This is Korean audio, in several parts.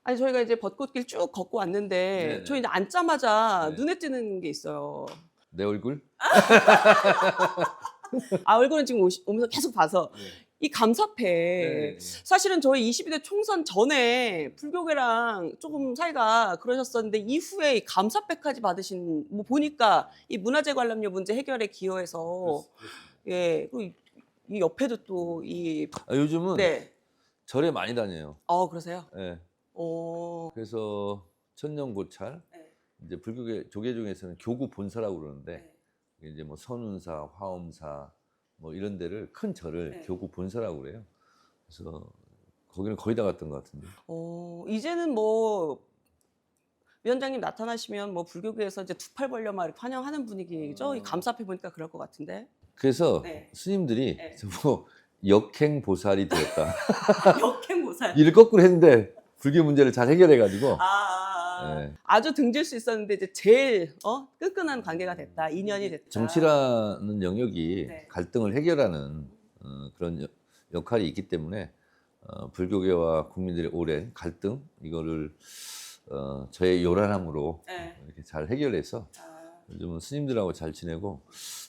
아니 저희가 이제 벚꽃길 쭉 걷고 왔는데 네네. 저희 이제 앉자마자 네. 눈에 띄는 게 있어요. 내 얼굴? 아 얼굴은 지금 오면서 계속 봐서 네. 이 감사패 네네네. 사실은 저희 22대 총선 전에 불교계랑 조금 사이가 그러셨었는데 이후에 이 감사패까지 받으신 뭐 보니까 이 문화재 관람료 문제 해결에 기여해서 예 그리고 이 옆에도 또이 요즘은 네. 절에 많이 다녀요. 그러세요? 예. 어. 그래서 천년고찰, 네. 이제 불교계 조계 중에서는 교구 본사라고 그러는데 네. 이제 뭐 선운사, 화엄사 뭐 이런 데를 큰 절을 네. 교구 본사라고 그래요. 그래서 거기는 거의 다 갔던 것 같은데. 이제는 뭐 위원장님 나타나시면 뭐 불교계에서 이제 두 팔 벌려 막 이렇게 환영하는 분위기죠. 이 감사패 보니까 그럴 것 같은데. 그래서 네. 스님들이 네. 저보고 역행보살이 되었다. 역행보살. 일을 거꾸로 했는데 불교 문제를 잘 해결해가지고. 네. 아주 등질 수 있었는데 이제 제일 끈끈한 관계가 됐다. 인연이 됐다. 정치라는 영역이 네. 갈등을 해결하는 그런 역할이 있기 때문에 불교계와 국민들의 오랜 갈등 이거를 저의 요란함으로 네. 이렇게 잘 해결해서 요즘은 스님들하고 잘 지내고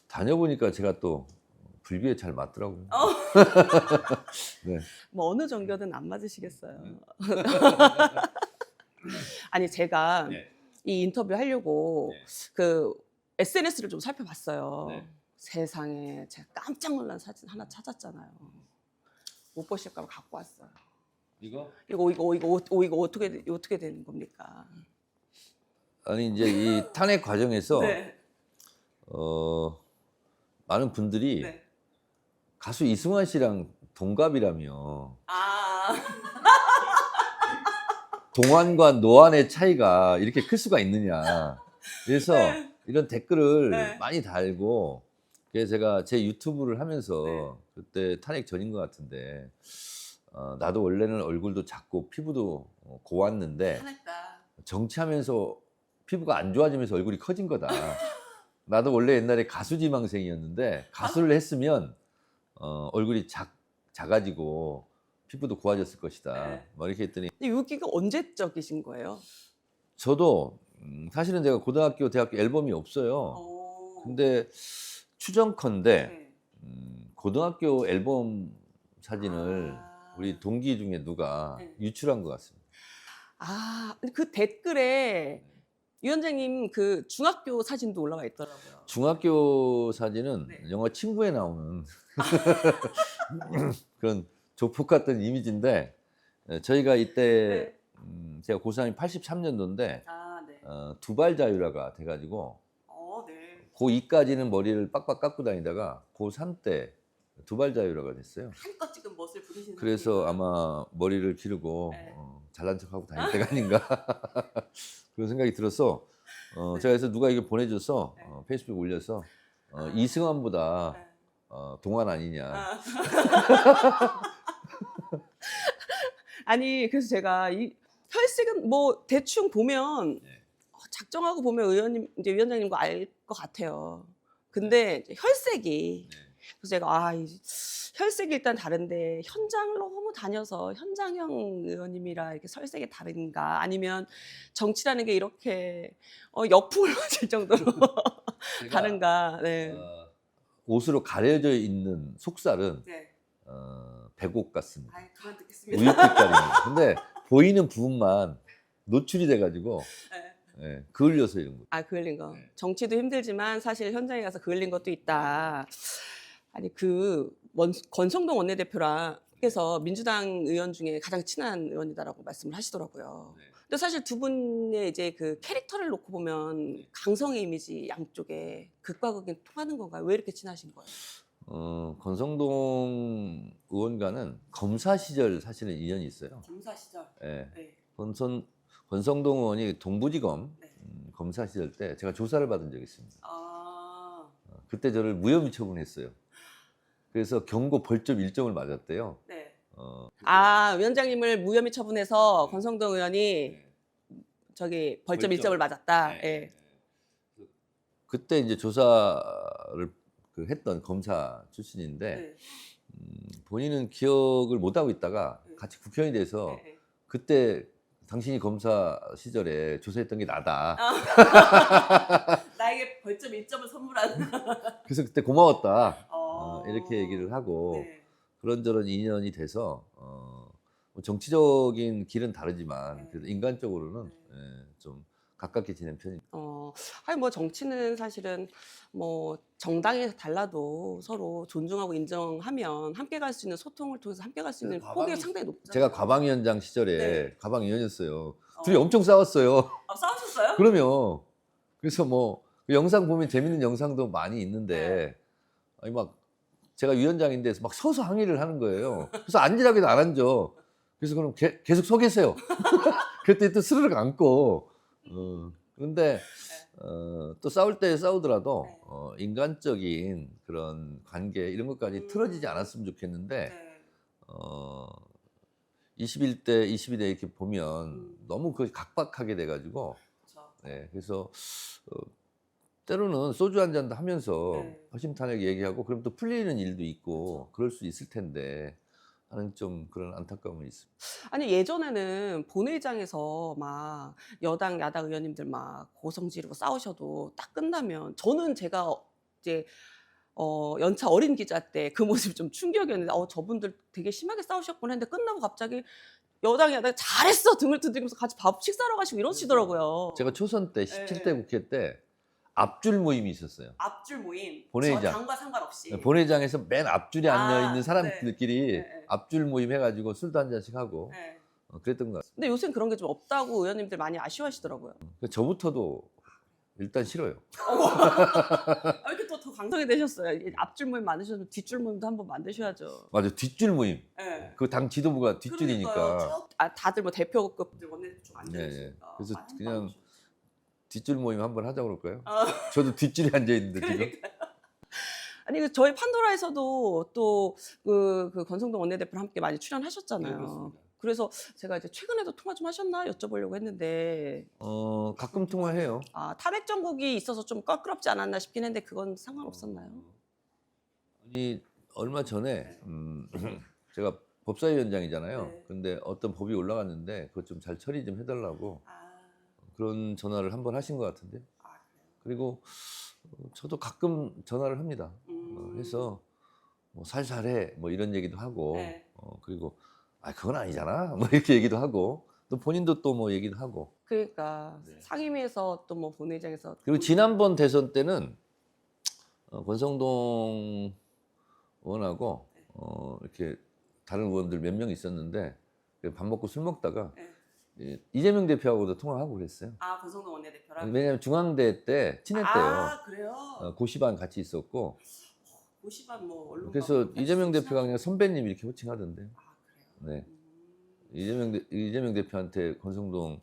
다녀보니까 제가 또 불교에 잘 맞더라고요. 네. 뭐 어느 종교든 안 맞으시겠어요. 아니 제가 네. 이 인터뷰 하려고 네. 그 SNS를 좀 살펴봤어요. 네. 세상에 제가 깜짝 놀란 사진 하나 찾았잖아요. 못 보실까 봐 갖고 왔어요. 이거? 이거 어떻게 되는 겁니까? 아니 이제 이 탄핵 과정에서 네. 많은 분들이 네. 가수 이승환 씨랑 동갑이라며 동안과 노안의 차이가 이렇게 클 수가 있느냐. 그래서 네. 이런 댓글을 네. 많이 달고, 그래서 제가 제 유튜브를 하면서 네. 그때 탄핵 전인 것 같은데, 나도 원래는 얼굴도 작고 피부도 고왔는데 화냈다. 정치하면서 피부가 안 좋아지면서 얼굴이 커진 거다. 나도 원래 옛날에 가수 지망생이었는데 가수를 했으면 얼굴이 작아지고 피부도 고와졌을 것이다. 네. 뭐 이렇게 했더니 여기가 언제적이신 거예요? 저도 사실은 제가 고등학교, 대학교 앨범이 없어요. 근데 추정컨대 네. 고등학교 앨범 사진을 우리 동기 중에 누가 네. 유출한 것 같습니다. 근데 그 댓글에 위원장님 그 중학교 사진도 올라와 있더라고요. 중학교 사진은 네. 영화 친구에 나오는 그런 조폭 같은 이미지인데 저희가 이때 제가 고3이 83년도인데 네. 두발 자유라가 돼가지고 네. 고2까지는 머리를 빡빡 깎고 다니다가 고3 때 두발 자유라가 됐어요. 한껏 지금 멋을 부리시는 그래서 아마 머리를 기르고 네. 잘난 척하고 다닐 때가 아닌가 그런 생각이 들어서 제가 그래서 누가 이거 보내줘서 페이스북에 올려서 이승환보다 동안 아니냐. 아니 그래서 제가 이 혈색은 뭐 대충 보면 작정하고 보면 이제 위원장님과 알 것 같아요. 근데 이제 혈색이 그래서 제가 이 혈색이 일단 다른데 현장을 너무 다녀서 현장형 의원님이라 이렇게 혈색이 다른가 아니면 정치라는 게 이렇게 역풍을 맞을 정도로 다른가. 네. 옷으로 가려져 있는 속살은 네. 백옥 같습니다. 그만 듣겠습니다. 우윳빛깔입니다. 근데 보이는 부분만 노출이 돼가지고 그을려서 이런 거. 그을린 거. 정치도 힘들지만 사실 현장에 가서 그을린 것도 있다. 아니 권성동 원내대표랑께서 민주당 의원 중에 가장 친한 의원이다라고 말씀을 하시더라고요. 근데 사실 두 분의 이제 그 캐릭터를 놓고 보면 강성의 이미지 양쪽에 극과 극이 통하는 건가요? 왜 이렇게 친하신 거예요? 권성동 의원과는 검사 시절 사실은 인연이 있어요. 검사 시절. 네. 네. 권성동 의원이 동부지검 네. 검사 시절 때 제가 조사를 받은 적이 있습니다. 그때 저를 무혐의 처분했어요. 그래서 경고 벌점 1점을 맞았대요. 네. 위원장님을 무혐의 처분해서 권성동 의원이 저기 벌점 1점을 맞았다. 예. 그때 이제 조사를 했던 검사 출신인데 본인은 기억을 못 하고 있다가 같이 국회의원이 돼서 그때 당신이 검사 시절에 조사했던 게 나다. 나에게 벌점 1점을 선물하는. 그래서 그때 고마웠다. 어. 이렇게 얘기를 하고 네. 그런저런 인연이 돼서 뭐 정치적인 길은 다르지만 네. 그래도 인간적으로는 좀 가깝게 지낸 편입니다. 아니 뭐 정치는 사실은 뭐 정당이 달라도 서로 존중하고 인정하면 함께 갈 수 있는 소통을 통해서 함께 갈 수 있는 폭이 상당히 높잖아요. 제가 과방위원장 시절에 네. 과방위원이었어요. 둘이 엄청 싸웠어요. 싸우셨어요? 그럼요. 그래서 뭐그 영상 보면 재밌는 영상도 많이 있는데 아니 막 제가 위원장인데 막 서서 항의를 하는 거예요. 그래서 앉으라고도 안 앉아. 그래서 그럼 계속 서 계세요. 그때 또 스르륵 앉고. 그런데 또 싸울 때 싸우더라도 인간적인 그런 관계 이런 것까지 틀어지지 않았으면 좋겠는데 21대, 22대 이렇게 보면 너무 그 각박하게 돼가지고 네, 그래서 때로는 소주 한 잔도 하면서 허심탄회하게 얘기하고 그럼 또 풀리는 일도 있고 그럴 수 있을 텐데 하는 좀 그런 안타까움이 있습니다. 아니 예전에는 본회의장에서 막 여당 야당 의원님들 막 고성 지르고 싸우셔도 딱 끝나면 저는 제가 이제 연차 어린 기자 때 그 모습이 좀 충격이었는데 저분들 되게 심하게 싸우셨구나 했는데 끝나고 갑자기 여당 야당 잘했어 등을 두드리면서 같이 밥 식사하러 가시고 이러시더라고요. 제가 초선 때 17대 국회 때 앞줄 모임이 있었어요. 앞줄 모임. 본회의장. 당과 상관없이. 본회의장에서 맨 앞줄에 앉아 있는 네. 사람들끼리 앞줄 모임 해가지고 술도 한 잔씩 하고 네. 그랬던 것 같아요. 근데 요새는 그런 게 좀 없다고 의원님들 많이 아쉬워하시더라고요. 저부터도 일단 싫어요. 이렇게 또 더 강성이 되셨어요. 앞줄 모임 만드셔서 뒷줄 모임도 한번 만드셔야죠. 맞아, 뒷줄 모임. 네. 그 당 지도부가 뒷줄이니까. 다들 뭐 대표급들 원내대표 쭉 앉아 네, 있으니까. 그래서 한번 그냥 만드셔야죠. 뒷줄 모임 한번 하자고 그럴까요? 저도 뒷줄에 앉아 있는데 지금. 아니 저희 판도라에서도 또 그 권성동 원내대표랑 함께 많이 출연하셨잖아요. 그렇습니다. 그래서 제가 이제 최근에도 통화 좀 하셨나 여쭤보려고 했는데 가끔 통화해요. 탄핵 정국이 있어서 좀 껄끄럽지 않았나 싶긴 했는데 그건 상관없었나요? 아니 얼마 전에 제가 법사위원장이잖아요. 네. 근데 어떤 법이 올라갔는데 그것 좀 잘 처리 좀 해달라고 그런 전화를 한번 하신 것 같은데. 그리고 저도 가끔 전화를 합니다. 해서 뭐 살살해 뭐 이런 얘기도 하고 네. 그리고 그건 아니잖아 뭐 이렇게 얘기도 하고 또 본인도 또 뭐 얘기도 하고. 그러니까 네. 상임위에서 또 뭐 본회의장에서 그리고 지난번 대선 때는 권성동 의원하고 이렇게 다른 의원들 몇 명 있었는데 밥 먹고 술 먹다가 이재명 대표하고도 통화하고 그랬어요. 권성동 원내대표랑? 왜냐하면 중앙대 때 친했대요. 그래요? 고시반 같이 있었고. 고시반 뭐 언론과 그래서 같이 이재명 친하죠? 대표가 그냥 선배님 이렇게 호칭하던데. 그래요? 네. 이재명 대표한테 권성동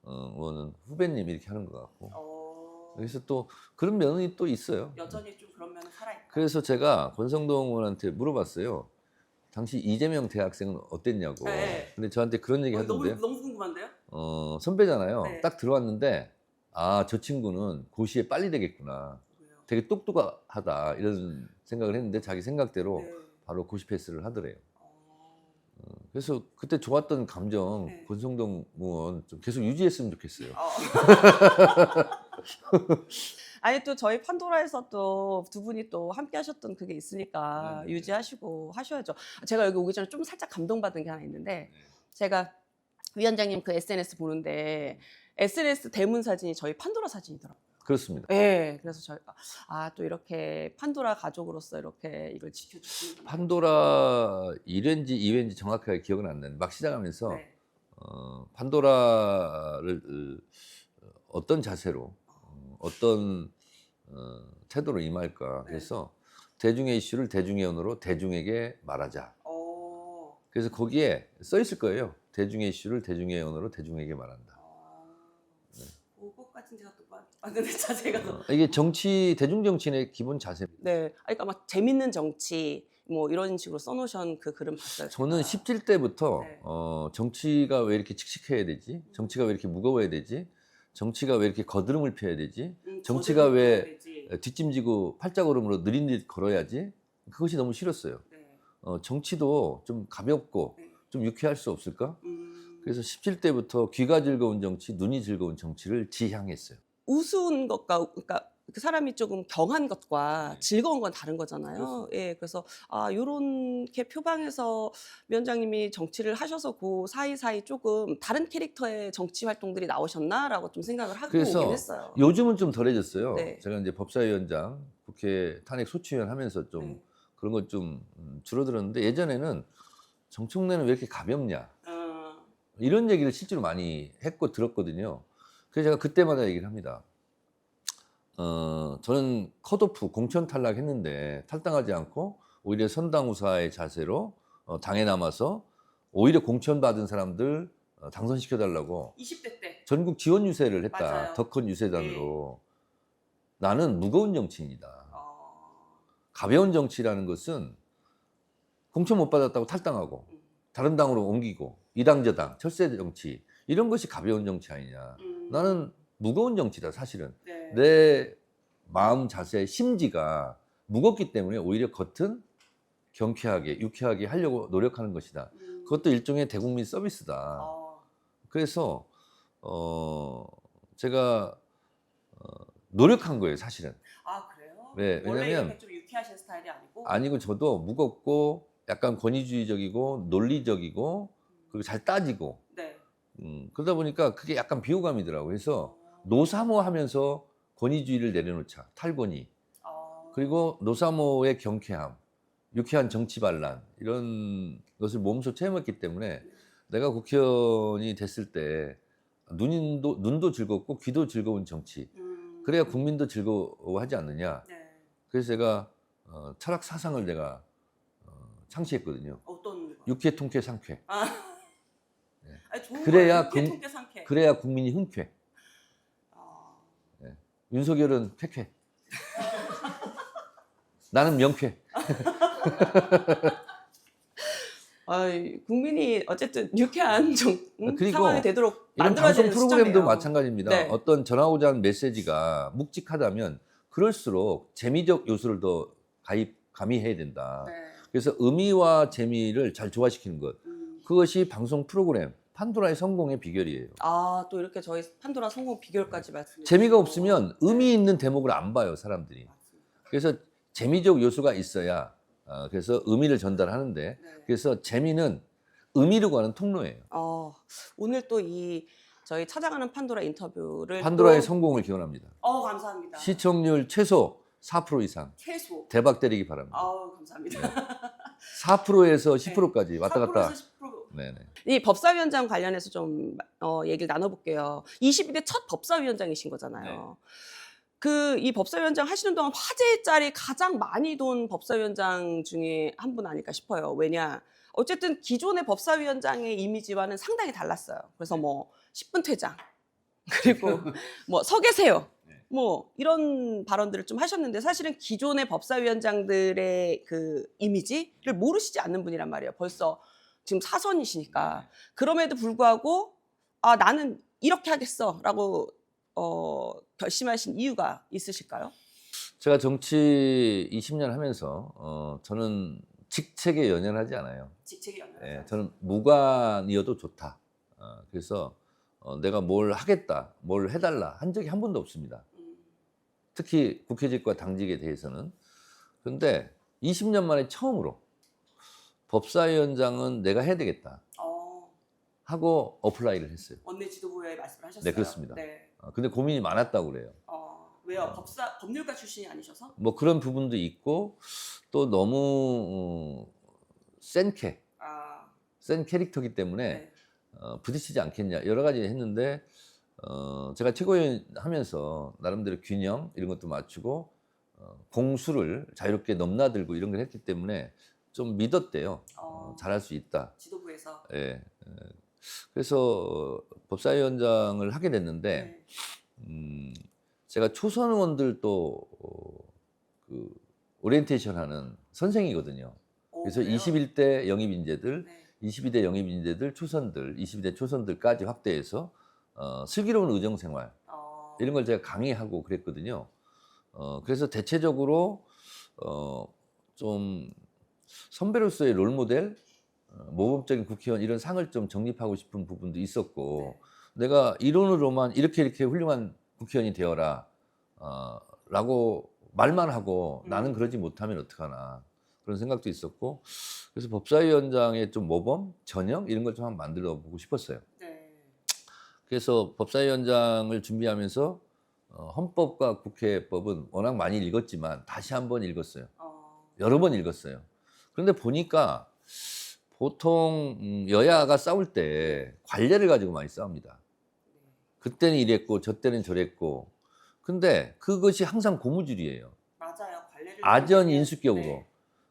의원은 후배님 이렇게 하는 것 같고. 그래서 또 그런 면이 또 있어요. 여전히 좀 그런 면은 살아있다. 그래서 제가 권성동 의원한테 물어봤어요. 당시 이재명 대학생은 어땠냐고. 네. 근데 저한테 그런 얘기 하던데요. 너무 궁금한데요? 선배잖아요. 네. 딱 들어왔는데 저 친구는 고시에 빨리 되겠구나. 왜요? 되게 똑똑하다 이런 생각을 했는데 자기 생각대로 네. 바로 고시 패스를 하더래요. 그래서 그때 좋았던 감정 네. 권성동 의원 좀 계속 유지했으면 좋겠어요. 아니 또 저희 판도라에서 또 두 분이 또 함께 하셨던 그게 있으니까 네네. 유지하시고 하셔야죠. 제가 여기 오기 전에 좀 살짝 감동받은 게 하나 있는데 네. 제가 위원장님 그 SNS 보는데 SNS 대문 사진이 저희 판도라 사진이더라고요. 그렇습니다. 네, 그래서 저희가 또 이렇게 판도라 가족으로서 이렇게 이걸 지켜주시는 판도라 1회인지 2회인지 정확하게 기억은 안 나는데 막 시작하면서 네. 판도라를 어떤 자세로 어떤 태도로 임할까 해서 대중의 이슈를 대중의 언어로 대중에게 말하자. 그래서 거기에 써 있을 거예요. 대중의 이슈를 대중의 언어로 대중에게 말한다. 그것까지는 제가 또 봤는데 자세가 이게 정치 대중 정치인의 기본 자세입니다. 네, 그러니까 막 재밌는 정치 뭐 이런 식으로 써놓으신 그 글은 봤어요. 저는 17대부터 네. 정치가 왜 이렇게 칙칙해야 되지? 정치가 왜 이렇게 무거워야 되지? 정치가 왜 이렇게 거드름을 펴야 되지? 정치가 왜 뒷짐지고 팔자걸음으로 느린 듯 걸어야지? 그것이 너무 싫었어요. 네. 정치도 좀 가볍고 네. 좀 유쾌할 수 없을까? 그래서 17대부터 귀가 즐거운 정치, 눈이 즐거운 정치를 지향했어요. 우스운 것과 그러니까 그 사람이 조금 경한 것과 네. 즐거운 건 다른 거잖아요. 그렇습니다. 예, 그래서 요렇게 표방해서 위원장님이 정치를 하셔서 그 사이사이 조금 다른 캐릭터의 정치 활동들이 나오셨나라고 좀 생각을 하고 오긴 그래서 했어요. 요즘은 좀 덜해졌어요. 네. 제가 이제 법사위원장, 국회 탄핵 소추위원 하면서 좀 네. 그런 것 좀 줄어들었는데 예전에는 정청래는 왜 이렇게 가볍냐 이런 얘기를 실제로 많이 했고 들었거든요. 그래서 제가 그때마다 얘기를 합니다. 저는 컷오프 공천 탈락했는데 탈당하지 않고 오히려 선당우사의 자세로 당에 남아서 오히려 공천 받은 사람들 당선시켜달라고 20대 때. 전국 지원 유세를 했다. 맞아요. 더 큰 유세단으로. 나는 무거운 정치인이다. 어, 가벼운 정치라는 것은 공천 못 받았다고 탈당하고 다른 당으로 옮기고 이당 저당 철새 정치 이런 것이 가벼운 정치 아니냐. 나는 무거운 정치다 사실은. 네. 내 마음 자세 심지가 무겁기 때문에 오히려 겉은 경쾌하게 유쾌하게 하려고 노력하는 것이다. 그것도 일종의 대국민 서비스다. 그래서 제가 노력한 거예요 사실은. 아, 그래요? 네, 원래 왜냐면 이렇게 좀 유쾌하신 스타일이 아니고? 아니고 저도 무겁고 약간 권위주의적이고 논리적이고 그리고 잘 따지고 네. 그러다 보니까 그게 약간 비호감이더라고요. 그래서 노사모 하면서 권위주의를 내려놓자. 탈권위. 그리고 노사모의 경쾌함, 유쾌한 정치 반란 이런 것을 몸소 체험했기 때문에 내가 국회의원이 됐을 때 눈도 즐겁고 귀도 즐거운 정치. 그래야 국민도 즐거워하지 않느냐. 네. 그래서 제가 철학 사상을 내가 창시했거든요. 어떤 거? 유쾌, 통쾌, 상쾌. 아. 네. 아니, 좋은 그래야 거예요. 통쾌 상쾌. 그래야 국민이 흔쾌. 네. 윤석열은 쾌쾌. 나는 명쾌. 국민이 어쨌든 유쾌한 그리고 상황이 되도록 이런 만들어야 방송 되는 프로그램도 시점이에요. 마찬가지입니다. 네. 어떤 전하고자 하는 메시지가 묵직하다면 그럴수록 재미적 요소를 더 가미해야 된다. 네. 그래서 의미와 재미를 잘 조화시키는 것. 그것이 방송 프로그램 판도라의 성공의 비결이에요. 또 이렇게 저희 판도라 성공 비결까지 말씀해 재미가 주시고. 없으면 의미 있는 대목을 안 봐요, 사람들이. 맞습니다. 그래서 재미적 요소가 있어야 그래서 의미를 전달하는데 네. 그래서 재미는 의미로 가는 통로예요. 오늘 또 이 저희 찾아가는 판도라 인터뷰를 판도라의 또... 성공을 기원합니다. 감사합니다. 시청률 최소 4% 이상 최소. 대박 때리기 바랍니다. 감사합니다. 4%에서 10%까지 왔다 갔다. 4%에서 10%. 네네. 이 법사위원장 관련해서 좀 얘기를 나눠볼게요. 22대 첫 법사위원장이신 거잖아요. 이 법사위원장 하시는 동안 화제의 짤이 가장 많이 돈 법사위원장 중에 한 분 아닐까 싶어요. 왜냐? 어쨌든 기존의 법사위원장의 이미지와는 상당히 달랐어요. 그래서 뭐 10분 퇴장, 그리고 뭐 서 계세요. 뭐 이런 발언들을 좀 하셨는데 사실은 기존의 법사위원장들의 그 이미지를 모르시지 않는 분이란 말이에요. 벌써 지금 사선이시니까. 그럼에도 불구하고 나는 이렇게 하겠어라고 결심하신 이유가 있으실까요? 제가 정치 20년 하면서 저는 직책에 연연하지 않아요. 직책이 연연. 네, 저는 무관이어도 좋다. 그래서 내가 뭘 하겠다, 뭘 해달라 한 적이 한 번도 없습니다. 특히 국회직과 당직에 대해서는. 그런데 20년 만에 처음으로 법사위원장은 내가 해야 되겠다 하고 어플라이를 했어요. 원내 지도부에 말씀을 하셨어요? 네, 그렇습니다. 네. 근데 고민이 많았다고 그래요. 왜요? 법률가 출신이 아니셔서? 뭐 그런 부분도 있고 또 너무 센 캐릭터이기 때문에 부딪히지 않겠냐 여러 가지 했는데 제가 최고위원 하면서 나름대로 균형 이런 것도 맞추고 공수를 자유롭게 넘나들고 이런 걸 했기 때문에 좀 믿었대요. 잘할 수 있다. 지도부에서. 예. 그래서 법사위원장을 하게 됐는데 제가 초선 의원들도 그 오리엔테이션 하는 선생이거든요. 그래서 그래요? 21대 영입 인재들, 22대 영입 인재들, 초선들, 22대 초선들까지 확대해서 슬기로운 의정 생활 이런 걸 제가 강의하고 그랬거든요. 그래서 대체적으로 좀 선배로서의 롤모델 모범적인 국회의원 이런 상을 좀 정립하고 싶은 부분도 있었고 네. 내가 이론으로만 이렇게 훌륭한 국회의원이 되어라 라고 말만 하고 나는 그러지 못하면 어떡하나 그런 생각도 있었고 그래서 법사위원장의 좀 모범, 전형 이런 걸 좀 한번 만들어 보고 싶었어요. 네. 그래서 법사위원장을 준비하면서 헌법과 국회법은 워낙 많이 읽었지만 다시 한번 읽었어요. 여러 번 읽었어요. 그런데 보니까 보통 여야가 싸울 때 관례를 가지고 많이 싸웁니다. 그때는 이랬고 저 때는 저랬고 근데 그것이 항상 고무줄이에요. 맞아요. 관례를 아전인수격으로. 네.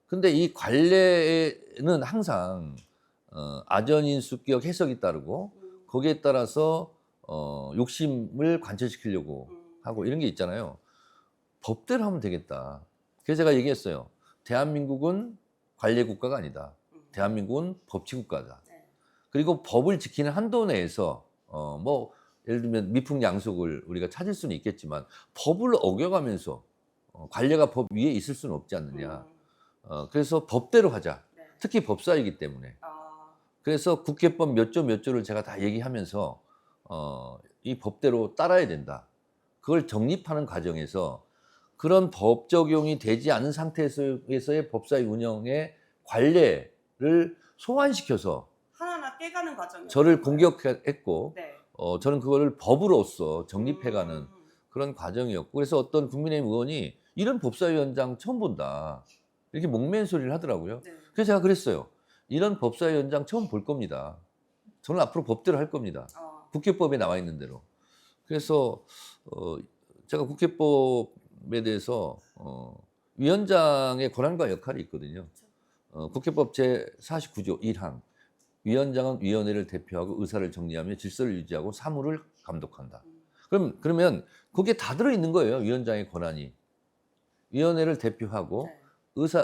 근데 이 관례는 항상 아전인수격 해석이 따르고 거기에 따라서 욕심을 관철시키려고 하고 이런 게 있잖아요. 법대로 하면 되겠다. 그래서 제가 얘기했어요. 대한민국은 관례 국가가 아니다. 대한민국은 법치 국가다. 네. 그리고 법을 지키는 한도 내에서 뭐 예를 들면 미풍양속을 우리가 찾을 수는 있겠지만 법을 어겨가면서 관례가 법 위에 있을 수는 없지 않느냐. 그래서 법대로 하자. 네. 특히 법사이기 때문에. 그래서 국회법 몇 조 몇 조를 제가 다 얘기하면서 이 법대로 따라야 된다. 그걸 정립하는 과정에서 그런 법 적용이 되지 않은 상태에서의 법사위 운영의 관례를 소환시켜서 하나하나 깨가는 과정이요. 저를 공격했고 네. 저는 그거를 법으로서 정립해가는 그런 과정이었고 그래서 어떤 국민의힘 의원이 이런 법사위원장 처음 본다 이렇게 목매인 소리를 하더라고요. 네. 그래서 제가 그랬어요. 이런 법사위원장 처음 볼 겁니다. 저는 앞으로 법대로 할 겁니다. 국회법에 나와 있는 대로. 그래서 제가 국회법에 대해서 위원장의 권한과 역할이 있거든요. 국회법 제49조 1항 위원장은 위원회를 대표하고 의사를 정리하며 질서를 유지하고 사무를 감독한다. 그러면 거기에 다 들어있는 거예요. 위원장의 권한이. 위원회를 대표하고 네.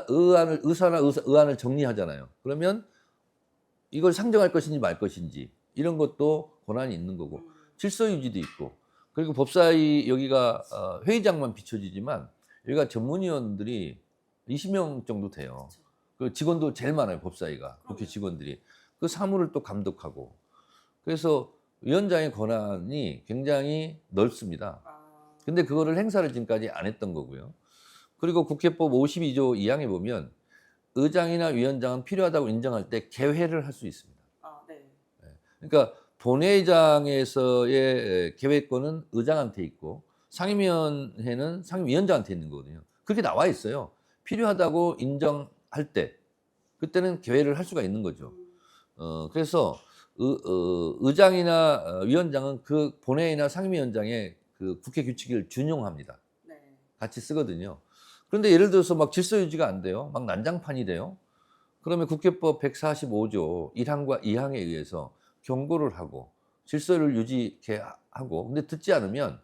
의안을 정리하잖아요. 그러면 이걸 상정할 것인지 말 것인지 이런 것도 권한이 있는 거고 질서 유지도 있고 그리고 법사위 여기가 회의장만 비춰지지만 여기가 전문위원들이 20명 정도 돼요. 그 직원도 제일 많아요. 법사위가 국회 직원들이 그 사무를 또 감독하고 그래서 위원장의 권한이 굉장히 넓습니다. 근데 그거를 행사를 지금까지 안 했던 거고요. 그리고 국회법 52조 2항에 보면 의장이나 위원장은 필요하다고 인정할 때 개회를 할 수 있습니다. 네. 그러니까 본회의장에서의 개회권은 의장한테 있고 상임위원회는 상임위원장한테 있는 거거든요. 그렇게 나와 있어요. 필요하다고 인정할 때 그때는 개회를 할 수가 있는 거죠. 그래서 의장이나 위원장은 그 본회의나 상임위원장의 그 국회 규칙을 준용합니다. 네. 같이 쓰거든요. 그런데 예를 들어서 막 질서 유지가 안 돼요. 막 난장판이 돼요. 그러면 국회법 145조 1항과 2항에 의해서 경고를 하고 질서를 유지케 하고 근데 듣지 않으면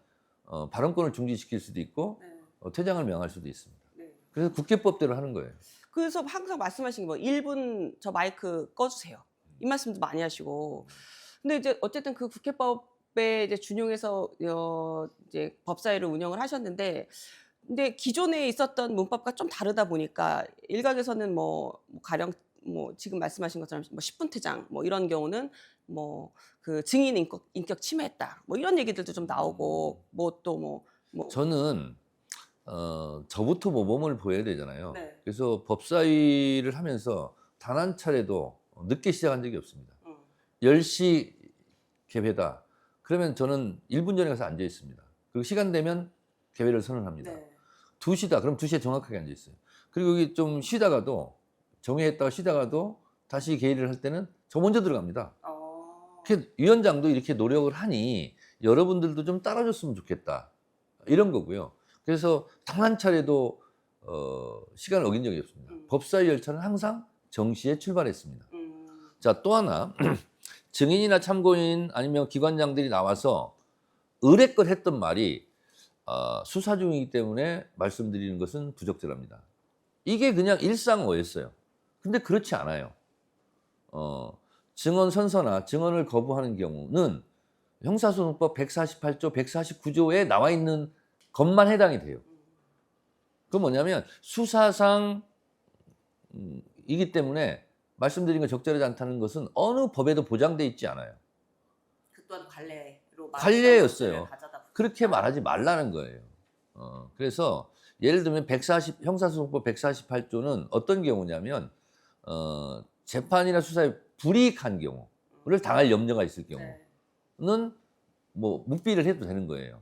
발언권을 중지시킬 수도 있고 네. 퇴장을 명할 수도 있습니다. 네. 그래서 국회법대로 하는 거예요. 그래서 항상 말씀하신 게 뭐 1분 저 마이크 꺼주세요. 이 말씀도 많이 하시고. 근데 이제 어쨌든 그 국회법에 이제 준용해서 이제 법사위를 운영을 하셨는데, 근데 기존에 있었던 문법과 좀 다르다 보니까 일각에서는 뭐 가령 뭐 지금 말씀하신 것처럼 뭐 10분 퇴장 뭐 이런 경우는 뭐 그 증인 인격 침해했다 뭐 이런 얘기들도 좀 나오고 뭐 또 뭐 저는 저부터 모범을 보여야 되잖아요. 네. 그래서 법사위를 하면서 단 한 차례도 늦게 시작한 적이 없습니다. 10시 개회다. 그러면 저는 1분 전에 가서 앉아 있습니다. 그리고 시간 되면 개회를 선언합니다. 네. 2시다. 그럼 2시에 정확하게 앉아 있어요. 그리고 여기 좀 쉬다가도 정회했다가 쉬다가도 다시 개회를 할 때는 저 먼저 들어갑니다. 위원장도 이렇게 노력을 하니 여러분들도 좀 따라줬으면 좋겠다. 이런 거고요. 그래서 단 한 차례도 시간을 어긴 적이 없습니다. 법사위 열차는 항상 정시에 출발했습니다. 자, 또 하나 증인이나 참고인 아니면 기관장들이 나와서 의례껏 했던 말이 수사 중이기 때문에 말씀드리는 것은 부적절합니다. 이게 그냥 일상어였어요. 근데 그렇지 않아요. 증언 선서나 증언을 거부하는 경우는 형사소송법 148조, 149조에 나와 있는 것만 해당이 돼요. 그건 뭐냐면 수사상 이기 때문에 말씀드린 건 적절하지 않다는 것은 어느 법에도 보장돼 있지 않아요. 그 또한 관례로 관례였어요. 그렇게 말하지 말라는 거예요. 그래서 예를 들면 형사소송법 148조는 어떤 경우냐면 재판이나 수사에 불이익한 경우를 당할 염려가 있을 경우는 뭐 묵비를 해도 되는 거예요.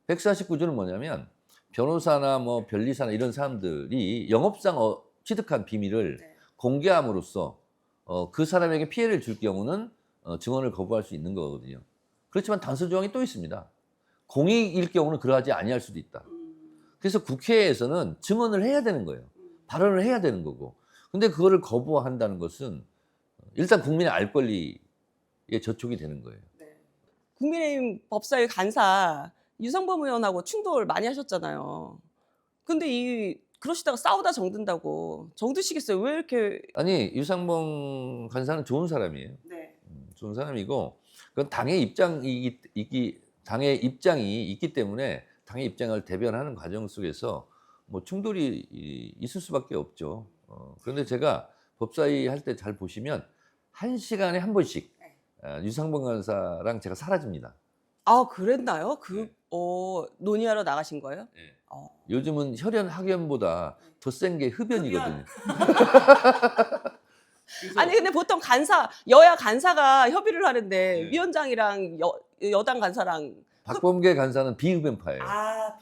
149조는 뭐냐면 변호사나 뭐 변리사나 이런 사람들이 영업상 취득한 비밀을 공개함으로써 그 사람에게 피해를 줄 경우는 증언을 거부할 수 있는 거거든요. 그렇지만 단서 조항이 또 있습니다. 공익일 경우는 그러하지 아니할 수도 있다. 그래서 국회에서는 증언을 해야 되는 거예요. 발언을 해야 되는 거고. 근데 그거를 거부한다는 것은 일단 국민의 알 권리에 저촉이 되는 거예요. 국민의힘 법사위 간사 유상범 의원하고 충돌 많이 하셨잖아요. 근데 그러시다가 싸우다 정든다고. 정드시겠어요? 왜 이렇게? 아니, 유상범 간사는 좋은 사람이에요. 네. 좋은 사람이고, 그건 당의 입장이 있기 때문에 당의 입장을 대변하는 과정 속에서 뭐 충돌이 있을 수밖에 없죠. 그런데 제가 법사위 할 때 잘 보시면 1시간에 한 번씩 유상범 간사랑 제가 사라집니다. 아, 그랬나요? 네. 논의하러 나가신 거예요? 네. 요즘은 혈연 학연보다 더 센 게 흡연이거든요. 아니 근데 보통 여야 간사가 협의를 하는데 네. 위원장이랑 여당 간사랑 박범계 간사는 비흡연파예요.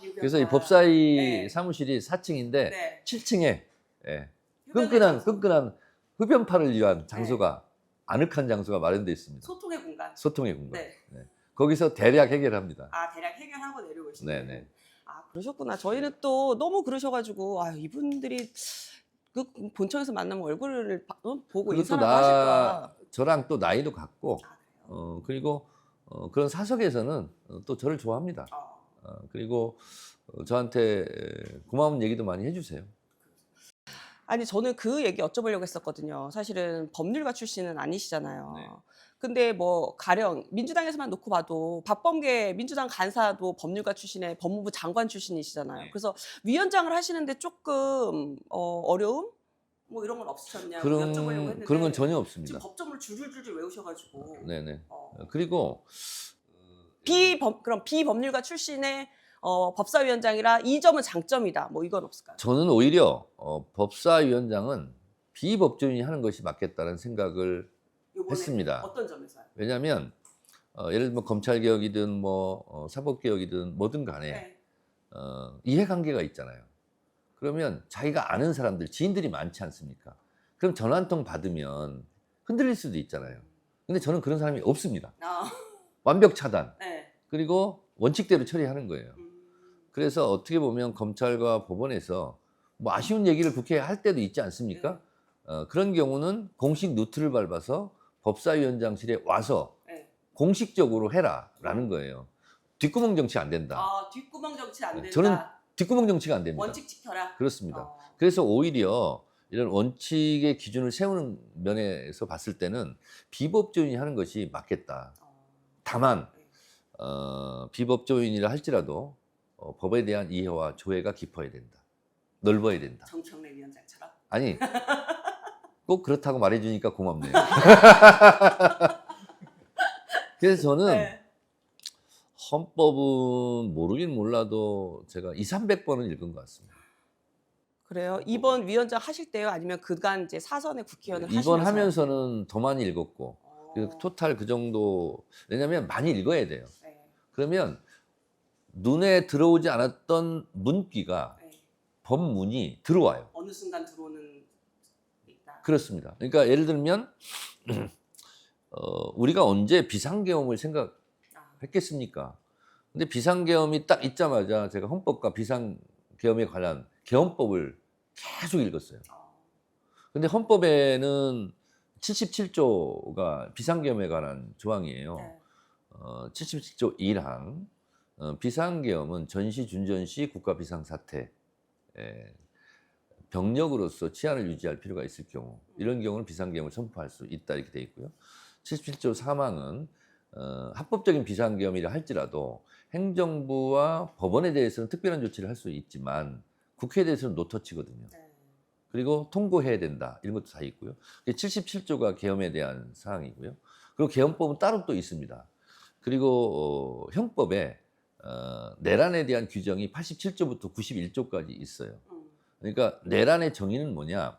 비흡연파. 그래서 이 법사위 네. 사무실이 4층인데 네. 7층에 흡연의 끈끈한 흡연파를 위한 장소가 아늑한 장소가 마련되어 있습니다. 소통의 공간. 소통의 공간. 네. 네. 거기서 대략 해결합니다. 대략 해결하고 내려오시네. 네네. 그러셨구나. 저희는 또 너무 그러셔가지고 이분들이 그 본청에서 만나면 얼굴을 보고 그리고 또 인사라도 하실까. 저랑 또 나이도 같고 그래요? 그리고 그런 사석에서는 또 저를 좋아합니다. 그리고 저한테 고마운 얘기도 많이 해주세요. 아니 저는 그 얘기 여쭤보려고 했었거든요. 사실은 법률가 출신은 아니시잖아요. 네. 근데 뭐 가령 민주당에서만 놓고 봐도 박범계 민주당 간사도 법률가 출신의 법무부 장관 출신이시잖아요. 네. 그래서 위원장을 하시는데 조금 어려움? 뭐 이런 건 없으셨냐고 여쭤보려고 했는데 그런 건 전혀 없습니다. 지금 법조문을 줄줄줄 외우셔가지고 네네. 그리고 그럼 비법률가 출신의 법사위원장이라 이 점은 장점이다. 뭐 이건 없을까요? 저는 오히려 법사위원장은 비법조인이 하는 것이 맞겠다는 생각을 했습니다. 어떤 점에서요? 왜냐하면 예를 들면 검찰개혁이든 뭐 사법개혁이든 뭐든 간에 네. 이해관계가 있잖아요. 그러면 자기가 아는 사람들, 지인들이 많지 않습니까? 그럼 전화 한 통 받으면 흔들릴 수도 있잖아요. 근데 저는 그런 사람이 없습니다. 완벽 차단. 네. 그리고 원칙대로 처리하는 거예요. 그래서 어떻게 보면 검찰과 법원에서 뭐 아쉬운 얘기를 국회에 할 때도 있지 않습니까? 그런 경우는 공식 노트를 밟아서 법사위원장실에 와서 공식적으로 해라라는 거예요. 뒷구멍 정치 안 된다. 뒷구멍 정치 안 된다. 저는 뒷구멍 정치가 안 됩니다. 원칙 지켜라. 그렇습니다. 그래서 오히려 이런 원칙의 기준을 세우는 면에서 봤을 때는 비법조인이 하는 것이 맞겠다. 다만 비법조인이라 할지라도 법에 대한 이해와 조회가 깊어야 된다. 넓어야 된다. 정청래 위원장처럼? 아니, 꼭 그렇다고 말해주니까 고맙네요. 그래서 저는 헌법은 모르긴 몰라도 제가 200~300번은 읽은 것 같습니다. 그래요? 이번 위원장 하실 때요? 아니면 그간 이제 사선의 국회의원을 하시면서? 이번 하면서는 더 많이 읽었고 토탈 그 정도. 왜냐하면 많이 읽어야 돼요. 그러면 눈에 들어오지 않았던 문귀가 법문이 들어와요. 어느 순간 들어오는 게 있다. 그렇습니다. 그러니까 예를 들면 우리가 언제 비상계엄을 생각했겠습니까? 근데 비상계엄이 딱 있자마자 제가 헌법과 비상계엄에 관한 계엄법을 계속 읽었어요. 근데 헌법에는 77조가 비상계엄에 관한 조항이에요. 77조 1항 비상계엄은 전시, 준전시, 국가비상사태 병력으로서 치안을 유지할 필요가 있을 경우 이런 경우는 비상계엄을 선포할 수 있다 이렇게 돼 있고요. 77조 3항은 합법적인 비상계엄이라 할지라도 행정부와 법원에 대해서는 특별한 조치를 할 수 있지만 국회에 대해서는 노터치거든요. 그리고 통보해야 된다. 이런 것도 다 있고요. 77조가 계엄에 대한 사항이고요. 그리고 계엄법은 따로 또 있습니다. 그리고 형법에 내란에 대한 규정이 87조부터 91조까지 있어요. 그러니까 내란의 정의는 뭐냐?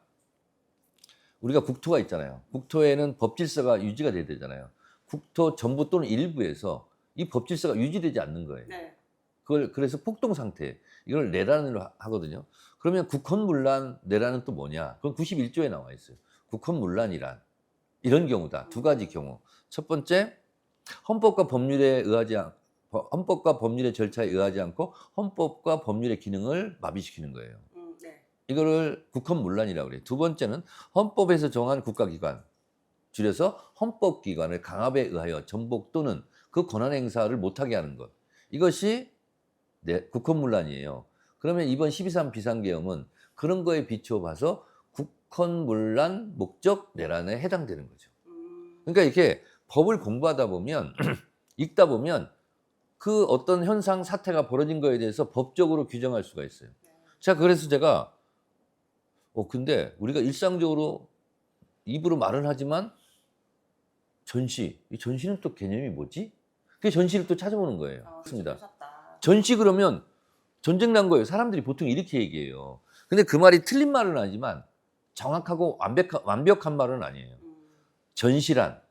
우리가 국토가 있잖아요. 국토에는 법질서가 유지가 돼야 되잖아요. 국토 전부 또는 일부에서 이 법질서가 유지되지 않는 거예요. 네. 그걸 그래서 폭동 상태, 이걸 내란으로 하거든요. 그러면 국헌문란 내란은 또 뭐냐? 그건 91조에 나와 있어요. 국헌문란이란 이런 경우다. 두 가지 경우. 첫 번째, 헌법과 법률에 절차에 의하지 않고 헌법과 법률의 기능을 마비시키는 거예요. 네. 이거를 국헌문란이라고 그래요. 두 번째는 헌법에서 정한 국가기관, 줄여서 헌법기관을 강압에 의하여 전복 또는 그 권한 행사를 못하게 하는 것. 이것이 국헌문란이에요. 그러면 이번 12.3 비상계엄은 그런 거에 비추어 봐서 국헌문란 목적 내란에 해당되는 거죠. 그러니까 이렇게 법을 공부하다 보면 읽다 보면 그 어떤 현상 사태가 벌어진 거에 대해서 법적으로 규정할 수가 있어요. 자, 그래서 제가 근데 우리가 일상적으로 입으로 말은 하지만 이 전시는 또 개념이 뭐지? 그 전시를 또 찾아보는 거예요. 맞습니다. 전시 그러면 전쟁 난 거예요. 사람들이 보통 이렇게 얘기해요. 근데 그 말이 틀린 말은 아니지만 정확하고 완벽한 말은 아니에요. 전시란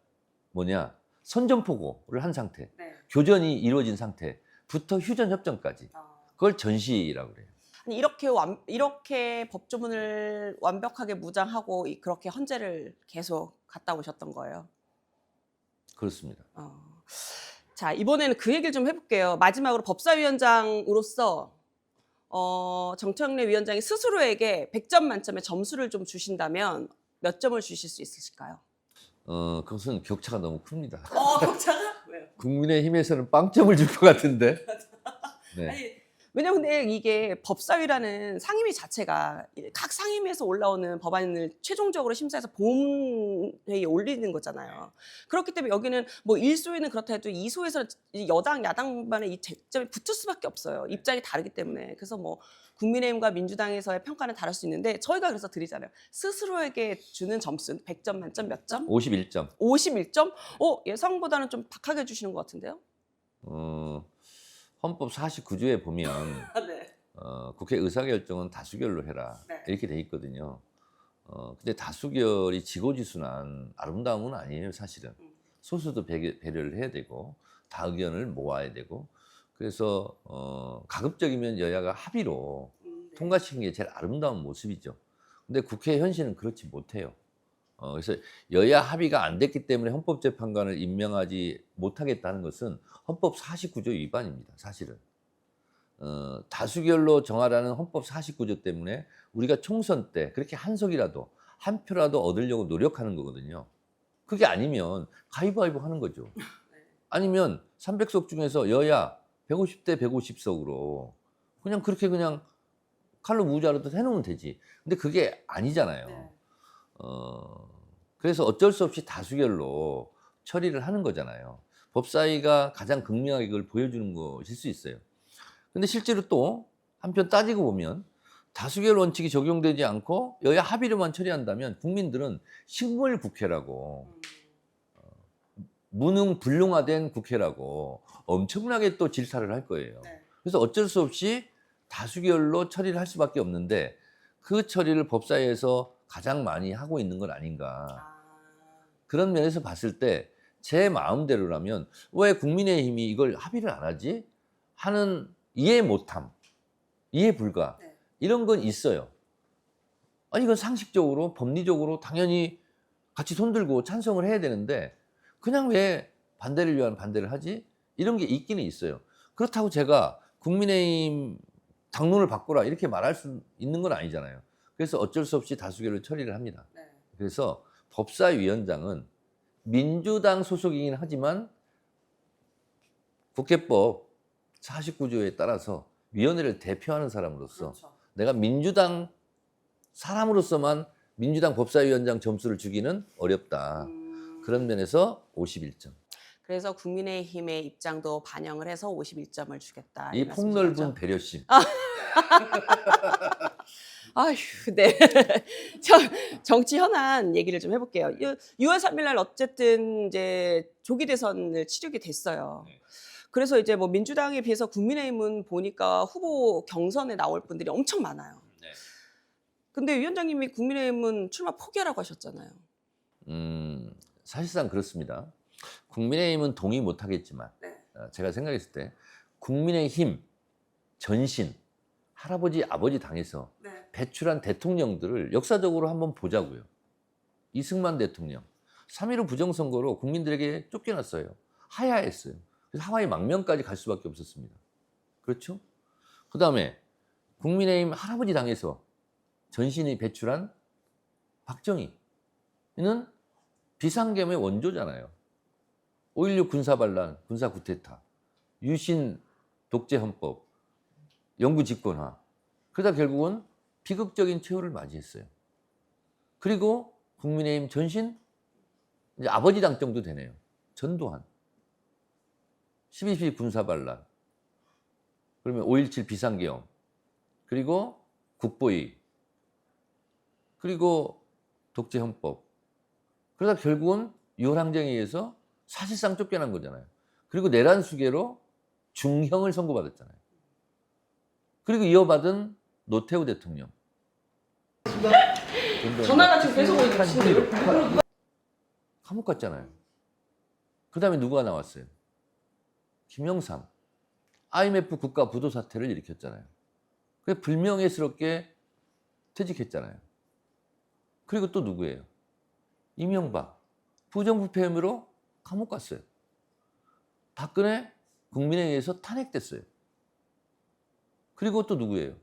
뭐냐? 선전포고를 한 상태, 네. 교전이 이루어진 상태부터 휴전 협정까지. 그걸 전시라고 그래요. 아니, 이렇게 법조문을 완벽하게 무장하고 그렇게 헌재를 계속 갔다 오셨던 거예요. 그렇습니다. 자, 이번에는 그 얘기를 좀 해볼게요. 마지막으로 법사위원장으로서 정청래 위원장이 스스로에게 100점 만점에 점수를 좀 주신다면 몇 점을 주실 수 있으실까요? 그것은 격차가 너무 큽니다. 격차가? 왜요? 국민의힘에서는 빵점을 줄 것 같은데. 네. 아니, 왜냐면 근데 이게 법사위라는 상임위 자체가 각 상임위에서 올라오는 법안을 최종적으로 심사해서 본회의에 올리는 거잖아요. 그렇기 때문에 여기는 뭐 1소위는 그렇다 해도 2소에서는 여당, 야당 간의 이 쟁점이 붙을 수밖에 없어요. 입장이 다르기 때문에. 그래서 뭐 국민의힘과 민주당에서의 평가는 다를 수 있는데 저희가 그래서 드리잖아요. 스스로에게 주는 점수는 100점 만점 몇 점? 51점. 51점? 예상보다는 좀 박하게 주시는 것 같은데요? 헌법 49조에 보면 네. 국회 의사결정은 다수결로 해라. 네. 이렇게 돼 있거든요. 근데 다수결이 지고지순한 아름다움은 아니에요, 사실은. 소수도 배려를 해야 되고 다 의견을 모아야 되고 그래서 가급적이면 여야가 합의로 통과시키는 게 제일 아름다운 모습이죠. 근데 국회 현실은 그렇지 못해요. 그래서 여야 합의가 안 됐기 때문에 헌법재판관을 임명하지 못하겠다는 것은 헌법 49조 위반입니다. 사실은. 다수결로 정하라는 헌법 49조 때문에 우리가 총선 때 그렇게 한 표라도 얻으려고 노력하는 거거든요. 그게 아니면 가위바위보 하는 거죠. 아니면 300석 중에서 여야 150대 150석으로 그냥 그렇게 그냥 칼로 무자르듯 해놓으면 되지. 근데 그게 아니잖아요. 네. 그래서 어쩔 수 없이 다수결로 처리를 하는 거잖아요. 법사위가 가장 극명하게 그걸 보여주는 것일 수 있어요. 근데 실제로 또 한편 따지고 보면 다수결 원칙이 적용되지 않고 여야 합의로만 처리한다면 국민들은 식물국회라고 무능불능화된 국회라고 엄청나게 또 질타를 할 거예요. 네. 그래서 어쩔 수 없이 다수결로 처리를 할 수밖에 없는데 그 처리를 법사위에서 가장 많이 하고 있는 건 아닌가. 그런 면에서 봤을 때 제 마음대로라면 왜 국민의힘이 이걸 합의를 안 하지? 하는 이해 못함, 이해 불가 네. 이런 건 있어요. 아니 이건 상식적으로 법리적으로 당연히 같이 손들고 찬성을 해야 되는데 그냥 왜 반대를 위한 반대를 하지? 이런 게 있기는 있어요. 그렇다고 제가 국민의힘 당론을 바꾸라 이렇게 말할 수 있는 건 아니잖아요. 그래서 어쩔 수 없이 다수결로 처리를 합니다. 네. 그래서 법사위원장은 민주당 소속이긴 하지만 국회법 49조에 따라서 위원회를 대표하는 사람으로서 그렇죠. 내가 민주당 사람으로서만 민주당 법사위원장 점수를 주기는 어렵다. 그런 면에서 51점. 그래서 국민의힘의 입장도 반영을 해서 51점을 주겠다. 이 말씀이신 폭넓은 거죠? 배려심. 아휴, 네. 정치 현안 얘기를 좀 해볼게요. 6월 3일 날 어쨌든 이제 조기 대선을 치르게 됐어요. 네. 그래서 이제 뭐 민주당에 비해서 국민의힘은 보니까 후보 경선에 나올 분들이 엄청 많아요. 네. 근데 위원장님이 국민의힘은 출마 포기하라고 하셨잖아요. 사실상 그렇습니다. 국민의힘은 동의 못하겠지만 네. 제가 생각했을 때 국민의힘 전신 할아버지 아버지 당에서 네. 배출한 대통령들을 역사적으로 한번 보자고요. 이승만 대통령 3.15 부정선거로 국민들에게 쫓겨났어요. 하야했어요. 그래서 하와이 망명까지 갈 수밖에 없었습니다. 그렇죠? 그 다음에 국민의힘 할아버지 당에서 전신이 배출한 박정희 는 비상계엄의 원조잖아요. 5.16 군사반란, 군사구테타, 유신 독재헌법, 영구집권화. 그러다 결국은 비극적인 최후를 맞이했어요. 그리고 국민의힘 전신 이제 아버지 당 정도 되네요. 전두환, 12.12 군사반란, 그러면 5.17 비상계엄, 그리고 국보위, 그리고 독재헌법. 그러다 결국은 6월 항쟁에 의해서 사실상 쫓겨난 거잖아요. 그리고 내란 수계로 중형을 선고받았잖아요. 그리고 이어받은 노태우 대통령. 전화가 지금 계속 오고 있는데. 감옥 갔잖아요. 그 다음에 누가 나왔어요? 김영삼. IMF 국가 부도 사태를 일으켰잖아요. 그래서 불명예스럽게 퇴직했잖아요. 그리고 또 누구예요? 이명박. 부정부패 혐의로 감옥 갔어요. 박근혜 국민의힘에서 탄핵됐어요. 그리고 또 누구예요?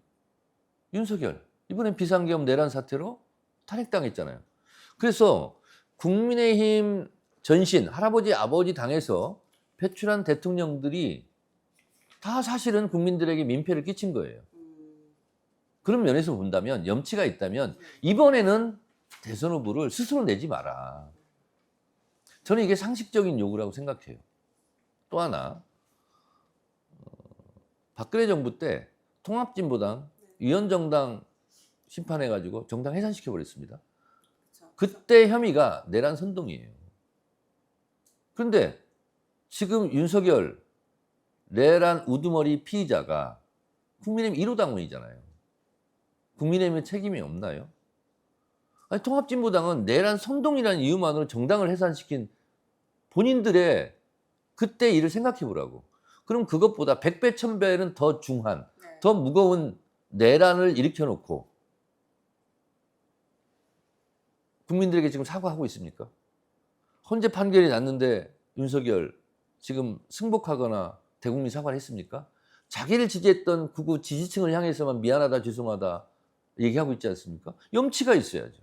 윤석열. 이번엔 비상계엄 내란 사태로 탄핵당했잖아요. 그래서 국민의힘 전신 할아버지 아버지 당에서 배출한 대통령들이 다 사실은 국민들에게 민폐를 끼친 거예요. 그런 면에서 본다면 염치가 있다면 이번에는 대선 후보를 스스로 내지 마라. 저는 이게 상식적인 요구라고 생각해요. 또 하나, 박근혜 정부 때 통합진보당 위원정당 심판해가지고 정당 해산시켜버렸습니다. 그때 혐의가 내란 선동이에요. 그런데 지금 윤석열 내란 우두머리 피의자가 국민의힘 1호 당원이잖아요. 국민의힘은 책임이 없나요? 아니, 통합진보당은 내란 선동이라는 이유만으로 정당을 해산시킨 본인들의 그때 일을 생각해 보라고. 그럼 그것보다 100배, 1000배는 더 중한, 더 무거운 내란을 일으켜놓고 국민들에게 지금 사과하고 있습니까? 헌재 판결이 났는데 윤석열 지금 승복하거나 대국민 사과를 했습니까? 자기를 지지했던 극우 지지층을 향해서만 미안하다, 죄송하다 얘기하고 있지 않습니까? 염치가 있어야죠.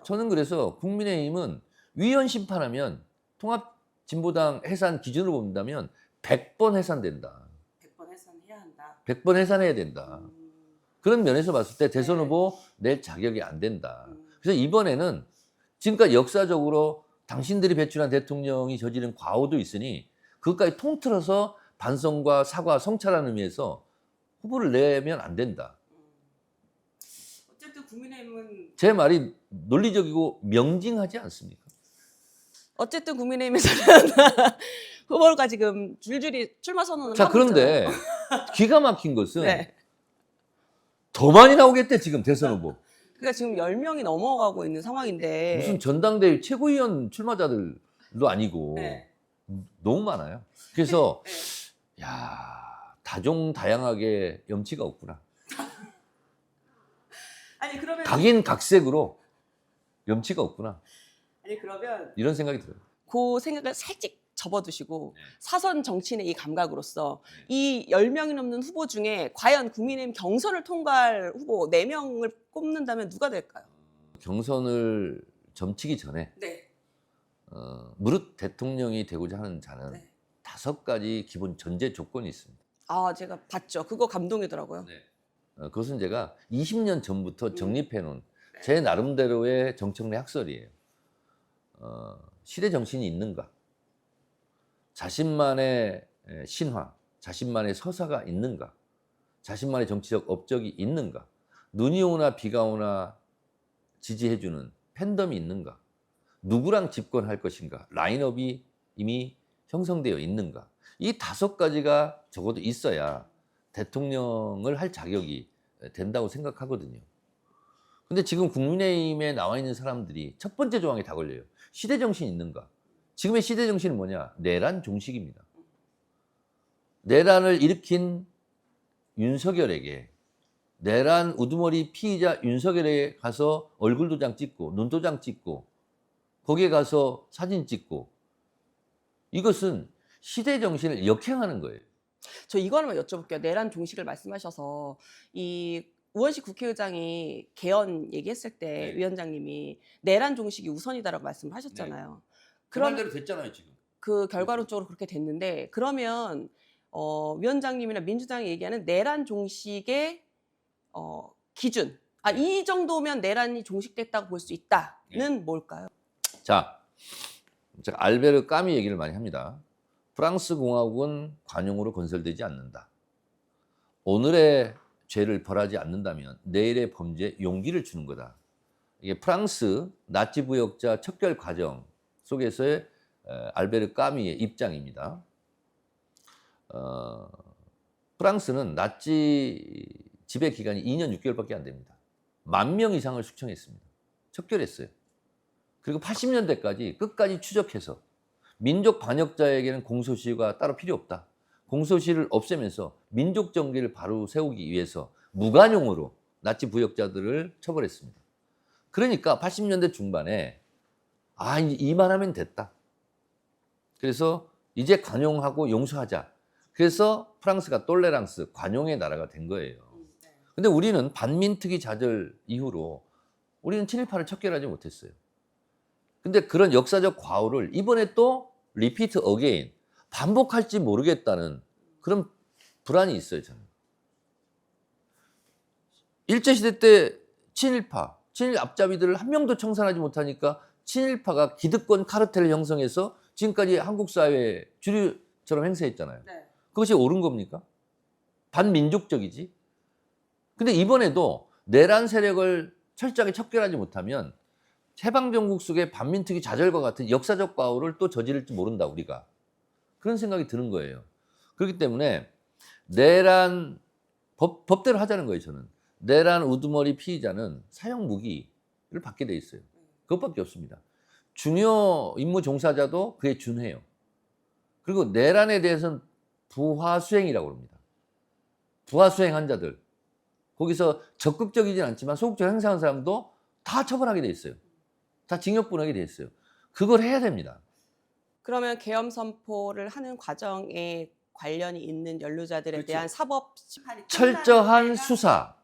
저는 그래서 국민의힘은 위헌 심판하면 통합진보당 해산 기준으로 본다면 100번 해산된다. 100번 해산해야 한다. 100번 해산해야 된다. 그런 면에서 봤을 때 대선 후보 낼 자격이 안 된다. 그래서 이번에는 지금까지 역사적으로 당신들이 배출한 대통령이 저지른 과오도 있으니 그것까지 통틀어서 반성과 사과, 성찰하는 의미에서 후보를 내면 안 된다. 어쨌든 국민의힘은 제 말이 논리적이고 명징하지 않습니까? 어쨌든 국민의힘에서는 후보가 지금 줄줄이 출마 선언을 자, 하고 그런데 있잖아요. 기가 막힌 것은 네. 더 많이 나오겠대, 지금 대선 후보. 그러니까 지금 10명이 넘어가고 있는 상황인데 무슨 전당대회 최고위원 출마자들도 아니고 네. 너무 많아요. 그래서 네. 야, 다종다양하게 염치가 없구나. 아니 그러면 각인각색으로 염치가 없구나. 아니 그러면 이런 생각이 들어요. 그 생각을 살짝 접어두시고 사선 정치인의 이 감각으로서 이 10명이 넘는 후보 중에 과연 국민의힘 경선을 통과할 후보 4명을 꼽는다면 누가 될까요? 경선을 점치기 전에 네. 무릇 대통령이 되고자 하는 자는 네. 5가지 기본 전제 조건이 있습니다. 아 제가 봤죠. 그거 감동이더라고요. 그것은 제가 20년 전부터 정립해 놓은 제 나름대로의 정청래 학설이에요. 시대 정신이 있는가? 자신만의 신화, 자신만의 서사가 있는가? 자신만의 정치적 업적이 있는가? 눈이 오나 비가 오나 지지해주는 팬덤이 있는가? 누구랑 집권할 것인가? 라인업이 이미 형성되어 있는가? 이 5가지가 적어도 있어야 대통령을 할 자격이 된다고 생각하거든요. 근데 지금 국민의힘에 나와 있는 사람들이 첫 번째 조항에 다 걸려요. 시대정신이 있는가? 지금의 시대정신은 뭐냐? 내란 종식입니다. 내란을 일으킨 윤석열에게, 내란 우두머리 피의자 윤석열에 가서 얼굴 도장 찍고 눈도장 찍고 거기에 가서 사진 찍고, 이것은 시대정신을 역행하는 거예요. 저 이거 하나만 여쭤볼게요. 내란 종식을 말씀하셔서 이 우원식 국회의장이 개헌 얘기했을 때 네. 위원장님이 내란 종식이 우선이다라고 말씀을 하셨잖아요. 그 말대로 됐잖아요, 지금. 그 결과론적으로 그렇게 됐는데, 그러면 위원장님이나 민주당이 얘기하는 내란 종식의 기준, 이 정도면 내란이 종식됐다고 볼 수 있다는 뭘까요? 자, 제가 알베르 까미 얘기를 많이 합니다. 프랑스 공화국은 관용으로 건설되지 않는다. 오늘의 죄를 벌하지 않는다면 내일의 범죄에 용기를 주는 거다. 이게 프랑스 나치 부역자 척결 과정 속에서의 알베르 까미의 입장입니다. 프랑스는 나치 지배 기간이 2년 6개월밖에 안 됩니다. 10,000명 이상을 숙청했습니다. 척결했어요. 그리고 80년대까지 끝까지 추적해서 민족 반역자에게는 공소시효가 따로 필요 없다. 공소시효를 없애면서 민족 정기를 바로 세우기 위해서 무관용으로 나치 부역자들을 처벌했습니다. 그러니까 80년대 중반에 이만하면 됐다. 그래서 이제 관용하고 용서하자. 그래서 프랑스가 똘레랑스, 관용의 나라가 된 거예요. 근데 우리는 반민특위 좌절 이후로 우리는 7.18을 척결하지 못했어요. 근데 그런 역사적 과오를 이번에 또 리피트 어게인, 반복할지 모르겠다는 그런 불안이 있어요, 저는. 일제시대 때 친일파, 친일 앞잡이들을 한 명도 청산하지 못하니까 친일파가 기득권 카르텔을 형성해서 지금까지 한국 사회에 주류처럼 행세했잖아요. 네. 그것이 옳은 겁니까? 반민족적이지. 근데 이번에도 내란 세력을 철저하게 척결하지 못하면 해방정국 속의 반민특위 좌절과 같은 역사적 과오를 또 저지를지 모른다, 우리가. 그런 생각이 드는 거예요. 그렇기 때문에 내란 법대로 하자는 거예요, 저는. 내란 우두머리 피의자는 사형 무기를 받게 돼 있어요. 그것밖에 없습니다. 중요 임무 종사자도 그에 준해요. 그리고 내란에 대해서는 부하수행이라고 합니다. 부하수행한 자들. 거기서 적극적이진 않지만 소극적으로 행사한 사람도 다 처벌하게 돼 있어요. 다 징역 보내게 돼 있어요. 그걸 해야 됩니다. 그러면 계엄 선포를 하는 과정에 관련이 있는 연루자들에 그렇죠. 대한 사법 심판이 철저한 수사,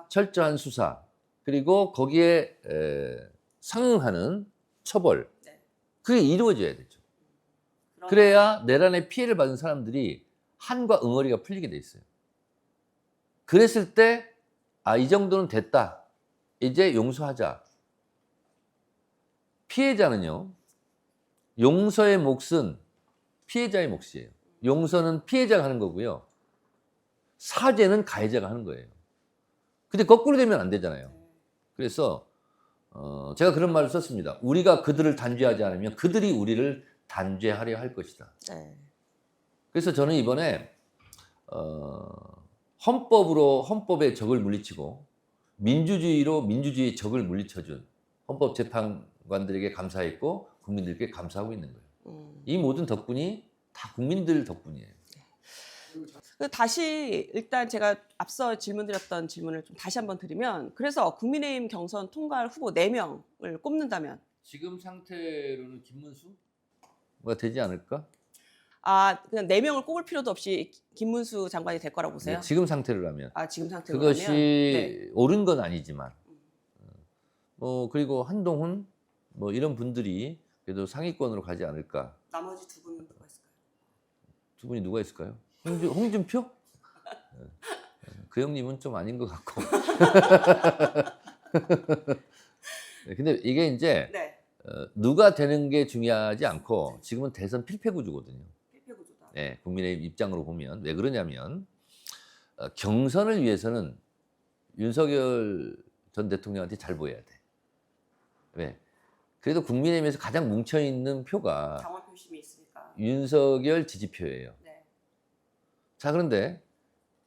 철저한 수사. 그리고 거기에 상응하는 처벌, 네. 그게 이루어져야 되죠. 그래야 내란의 피해를 받은 사람들이 한과 응어리가 풀리게 돼 있어요. 그랬을 때 이 정도는 됐다. 이제 용서하자. 피해자는요, 용서의 몫은 피해자의 몫이에요. 용서는 피해자가 하는 거고요. 사죄는 가해자가 하는 거예요. 근데 거꾸로 되면 안 되잖아요. 그래서 제가 그런 말을 썼습니다. 우리가 그들을 단죄하지 않으면 그들이 우리를 단죄하려 할 것이다. 네. 그래서 저는 이번에 헌법으로 헌법의 적을 물리치고 민주주의로 민주주의의 적을 물리쳐준 헌법재판관들에게 감사했고 국민들께 감사하고 있는 거예요. 이 모든 덕분이 다 국민들 덕분이에요. 다시 일단 제가 앞서 질문드렸던 질문을 좀 다시 한번 드리면, 그래서 국민의힘 경선 통과할 후보 4명을 꼽는다면 지금 상태로는 김문수가 되지 않을까? 그냥 4명을 꼽을 필요도 없이 김문수 장관이 될 거라고 보세요? 네, 지금 상태로라면. 지금 상태로 그것이 네. 옳은 건 아니지만 그리고 한동훈 이런 분들이 그래도 상위권으로 가지 않을까. 나머지 2분은 누가 있을까요? 두 분이 누가 있을까요? 홍준표? 그 형님은 좀 아닌 것 같고. 근데 이게 이제 네. 누가 되는 게 중요하지 않고 지금은 대선 필패 구조거든요. 필패 구조다. 네, 국민의 입장으로 보면 왜 그러냐면 경선을 위해서는 윤석열 전 대통령한테 잘 보여야 돼. 왜? 그래도 국민의힘에서 가장 뭉쳐있는 표가 당원 표심이 있으니까. 윤석열 지지표예요. 네. 자, 그런데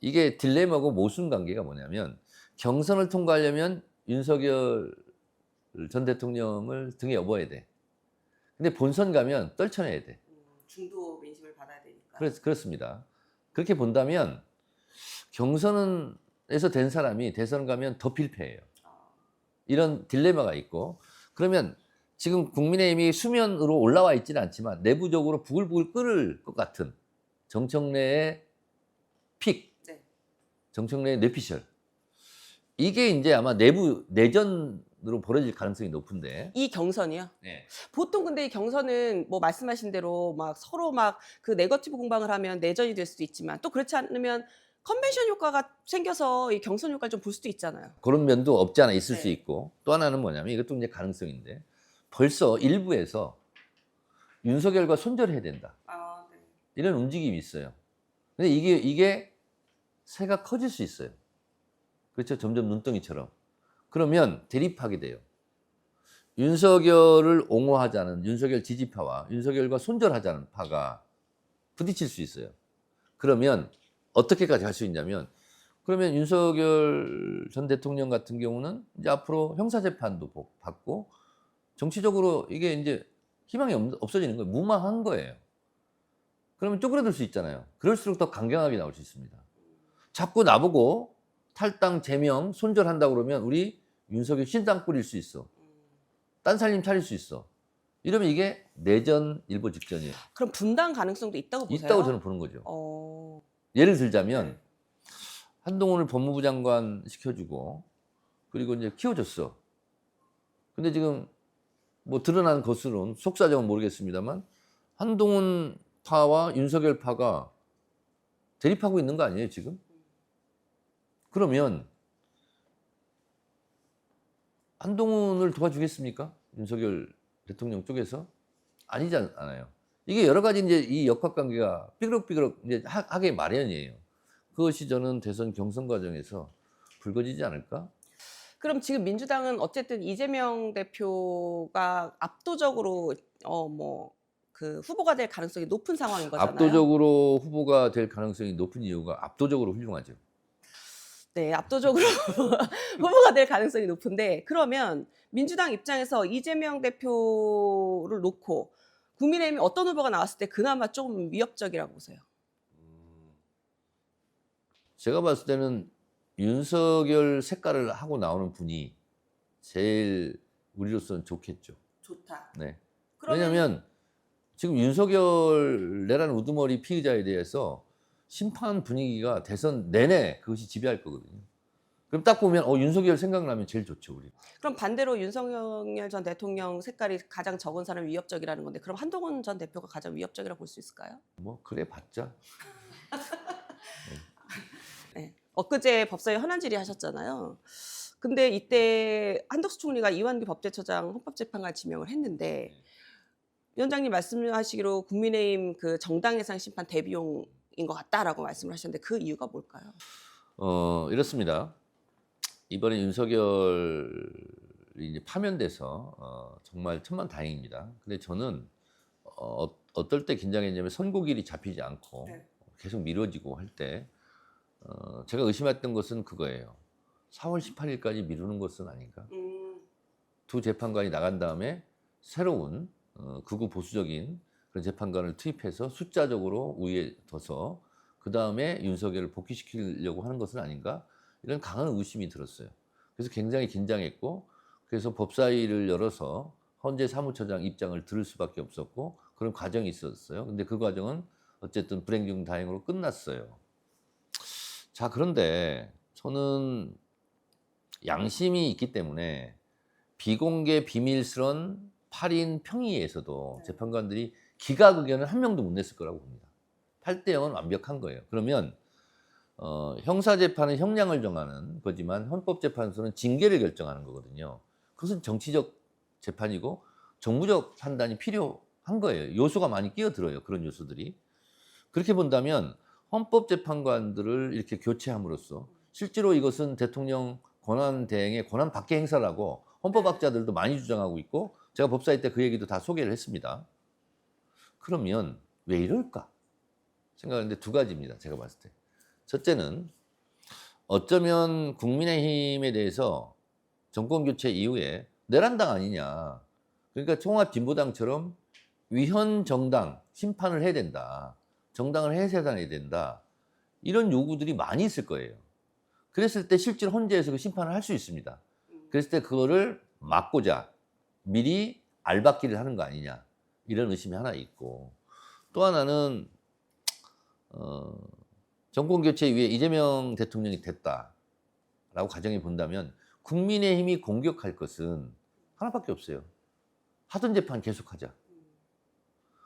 이게 딜레마고 모순 관계가 뭐냐면 경선을 통과하려면 윤석열 전 대통령을 등에 업어야 돼. 근데 본선 가면 떨쳐내야 돼. 중도 민심을 받아야 되니까. 그렇습니다. 그렇게 본다면 경선에서 된 사람이 대선 가면 더 필패해요. 이런 딜레마가 있고, 그러면 지금 국민의힘이 수면으로 올라와 있지는 않지만 내부적으로 부글부글 끓을 것 같은 정청래의 픽, 네. 정청래의 뇌피셜, 이게 이제 아마 내부 내전으로 벌어질 가능성이 높은데. 이 경선이요? 네. 보통 근데 이 경선은 뭐 말씀하신 대로 막 서로 막 그 네거티브 공방을 하면 내전이 될 수도 있지만 또 그렇지 않으면 컨벤션 효과가 생겨서 이 경선 효과를 좀 볼 수도 있잖아요. 그런 면도 없지 않아 있을 네. 수 있고, 또 하나는 뭐냐면 이것도 이제 가능성인데 벌써 일부에서 윤석열과 손절해야 된다. 네. 이런 움직임이 있어요. 근데 이게 새가 커질 수 있어요. 그렇죠? 점점 눈덩이처럼. 그러면 대립하게 돼요. 윤석열을 옹호하자는 윤석열 지지파와 윤석열과 손절하자는 파가 부딪힐 수 있어요. 그러면 어떻게까지 할 수 있냐면, 그러면 윤석열 전 대통령 같은 경우는 이제 앞으로 형사재판도 받고 정치적으로 이게 이제 희망이 없어지는 거예요. 무망한 거예요. 그러면 쪼그라들 수 있잖아요. 그럴수록 더 강경하게 나올 수 있습니다. 자꾸 나보고 탈당, 제명, 손절한다고 그러면 우리 윤석열 신당 뿌릴 수 있어. 딴 살림 차릴 수 있어. 이러면 이게 내전 일보 직전이에요. 그럼 분당 가능성도 있다고 보세요? 있다고 저는 보는 거죠. 예를 들자면 한동훈을 법무부 장관 시켜주고 그리고 이제 키워줬어. 근데 지금 뭐 드러난 것으로는 속사정은 모르겠습니다만 한동훈 파와 윤석열 파가 대립하고 있는 거 아니에요 지금? 그러면 한동훈을 도와주겠습니까? 윤석열 대통령 쪽에서? 아니지 않아요. 이게 여러 가지 이제 이 역학관계가 삐그럭삐그럭 이제 하게 마련이에요. 그것이 저는 대선 경선 과정에서 불거지지 않을까? 그럼 지금 민주당은 어쨌든 이재명 대표가 압도적으로 그 후보가 될 가능성이 높은 상황인 거잖아요. 압도적으로 후보가 될 가능성이 높은 이유가 압도적으로 훌륭하죠. 네, 압도적으로 후보가 될 가능성이 높은데, 그러면 민주당 입장에서 이재명 대표를 놓고 국민의힘이 어떤 후보가 나왔을 때 그나마 좀 위협적이라고 보세요? 제가 봤을 때는 윤석열 색깔을 하고 나오는 분이 제일 우리로서는 좋겠죠. 좋다. 네. 그러면 왜냐하면 지금 윤석열이라는 우두머리 피의자에 대해서 심판 분위기가 대선 내내 그것이 지배할 거거든요. 그럼 딱 보면 윤석열 생각나면 제일 좋죠, 우리. 그럼 반대로 윤석열 전 대통령 색깔이 가장 적은 사람이 위협적이라는 건데, 그럼 한동훈 전 대표가 가장 위협적이라고 볼 수 있을까요? 뭐 그래 봤자. 네. 엊그제 법사위 현안 질의하셨잖아요. 근데 이때 한덕수 총리가 이완규 법제처장 헌법재판관 지명을 했는데, 위원장님 말씀하시기로 국민의힘 그 정당 예상 심판 대비용인 것 같다라고 말씀을 하셨는데 그 이유가 뭘까요? 이렇습니다. 이번에 윤석열이 이제 파면돼서 정말 천만다행입니다. 근데 저는 어떨 때 긴장했냐면 선고일이 잡히지 않고 계속 미뤄지고 할 때 제가 의심했던 것은 그거예요. 4월 18일까지 미루는 것은 아닌가. 두 재판관이 나간 다음에 새로운 극우 보수적인 그런 재판관을 투입해서 숫자적으로 우위에 둬서 그 다음에 윤석열을 복귀시키려고 하는 것은 아닌가, 이런 강한 의심이 들었어요. 그래서 굉장히 긴장했고, 그래서 법사위를 열어서 헌재 사무처장 입장을 들을 수밖에 없었고 그런 과정이 있었어요. 근데 그 과정은 어쨌든 불행 중 다행으로 끝났어요. 자, 그런데 저는 양심이 있기 때문에 비공개 비밀스런 8인 평의에서도 재판관들이 기각 의견을 한 명도 못 냈을 거라고 봅니다. 8대0은 완벽한 거예요. 그러면 형사재판은 형량을 정하는 거지만 헌법재판소는 징계를 결정하는 거거든요. 그것은 정치적 재판이고 정무적 판단이 필요한 거예요. 요소가 많이 끼어들어요. 그런 요소들이. 그렇게 본다면 헌법재판관들을 이렇게 교체함으로써 실제로 이것은 대통령 권한 대행의 권한 밖의 행사라고 헌법학자들도 많이 주장하고 있고 제가 법사위 때 그 얘기도 다 소개를 했습니다. 그러면 왜 이럴까? 생각하는데 두 가지입니다. 제가 봤을 때. 첫째는 어쩌면 국민의힘에 대해서 정권 교체 이후에 내란당 아니냐. 그러니까 통합진보당처럼 위헌 정당 심판을 해야 된다. 정당을 해체해야 된다. 이런 요구들이 많이 있을 거예요. 그랬을 때 실제로 헌재에서 그 심판을 할 수 있습니다. 그랬을 때 그거를 막고자 미리 알박기를 하는 거 아니냐. 이런 의심이 하나 있고 또 하나는 정권 교체 이후에 이재명 대통령이 됐다라고 가정해 본다면 국민의힘이 공격할 것은 하나밖에 없어요. 하던 재판 계속하자.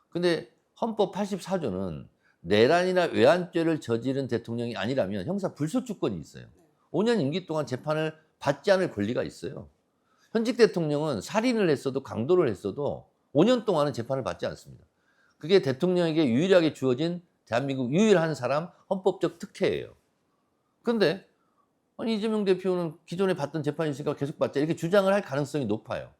근데 헌법 84조는 내란이나 외환죄를 저지른 대통령이 아니라면 형사 불소추권이 있어요. 5년 임기 동안 재판을 받지 않을 권리가 있어요. 현직 대통령은 살인을 했어도 강도를 했어도 5년 동안은 재판을 받지 않습니다. 그게 대통령에게 유일하게 주어진 대한민국 유일한 사람 헌법적 특혜예요. 그런데 아니 이재명 대표는 기존에 받던 재판이 있으니까 계속 받자 이렇게 주장을 할 가능성이 높아요.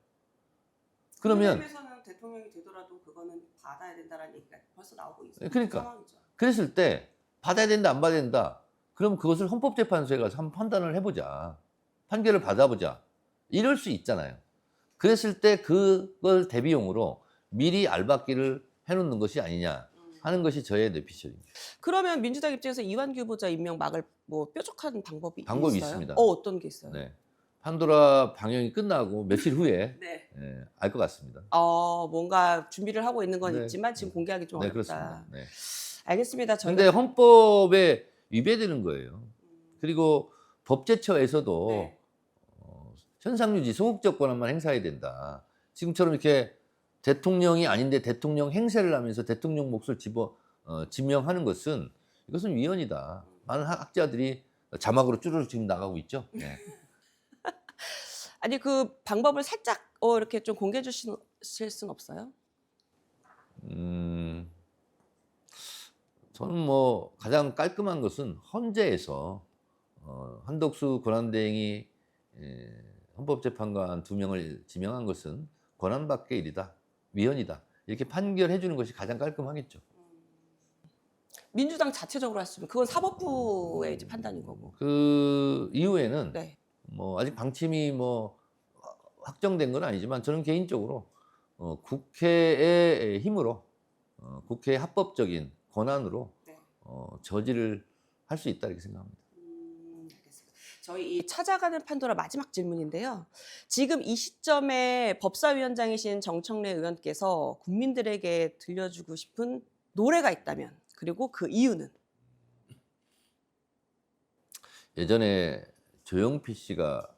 그러면 국민의힘에서는 대통령이 되더라도 그거는 받아야 된다라는 얘기가 벌써 나오고 있어요. 그러니까 상황이죠. 그랬을 때 받아야 된다 안 받아야 된다. 그럼 그것을 헌법재판소에 가서 한번 판단을 해보자. 판결을 받아보자. 이럴 수 있잖아요. 그랬을 때 그걸 대비용으로 미리 알박기를 해놓는 것이 아니냐 하는 것이 저의 뇌피셜입니다. 그러면 민주당 입장에서 이완규 후보자 임명 막을 뭐 뾰족한 방법이 방법이 있어요? 있습니다. 어떤 게 있어요? 네. 판도라 방영이 끝나고 며칠 후에 네. 알 것 같습니다. 뭔가 준비를 하고 있는 건 네. 있지만 지금 공개하기 좀 네, 어렵다. 그렇습니다. 네. 알겠습니다. 근데 헌법에 위배되는 거예요. 그리고 법제처에서도 네. 현상유지 소극적 권한만 행사해야 된다. 지금처럼 이렇게 대통령이 아닌데 대통령 행세를 하면서 대통령 몫을 지명하는 것은 이것은 위헌이다. 많은 학자들이 자막으로 쭈르륵 지금 나가고 있죠. 네. 아니 그 방법을 살짝 이렇게 좀 공개해 주실 수는 없어요? 저는 뭐 가장 깔끔한 것은 헌재에서 한덕수 권한대행이 헌법재판관 2명을 지명한 것은 권한 밖의 일이다. 위헌이다. 이렇게 판결해 주는 것이 가장 깔끔하겠죠. 민주당 자체적으로 하시면 그건 사법부의 이제 판단인 거고. 그 이후에는 네. 뭐 아직 방침이 뭐 확정된 건 아니지만 저는 개인적으로 국회의 힘으로 국회의 합법적인 권한으로 네. 저지를 할 수 있다 이렇게 생각합니다. 알겠습니다. 저희 이 찾아가는 판도라 마지막 질문인데요. 지금 이 시점에 법사위원장이신 정청래 의원께서 국민들에게 들려주고 싶은 노래가 있다면 그리고 그 이유는? 예전에 조용필 씨가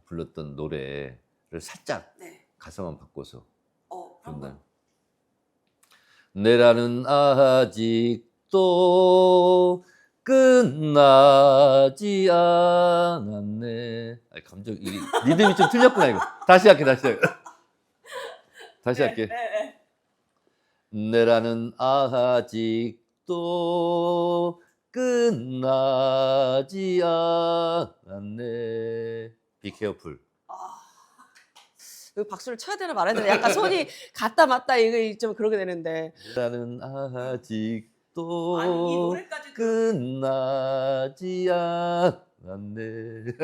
불렀던 노래를 살짝 네. 가사만 바꿔서 한번. 내라는 아직도 끝나지 않았네. 감정 이 리듬이 좀 틀렸구나 이거. 다시 할게. 다시 할게. 네. 내라는 아직도 끝나지 않았네. Be careful. 이거 박수를 쳐야 되나 말아야 되나 약간 손이 갔다 맞다 이거 좀 그러게 되는데. 나는 아직도 아니 이 노래까지 끝나지 않았네.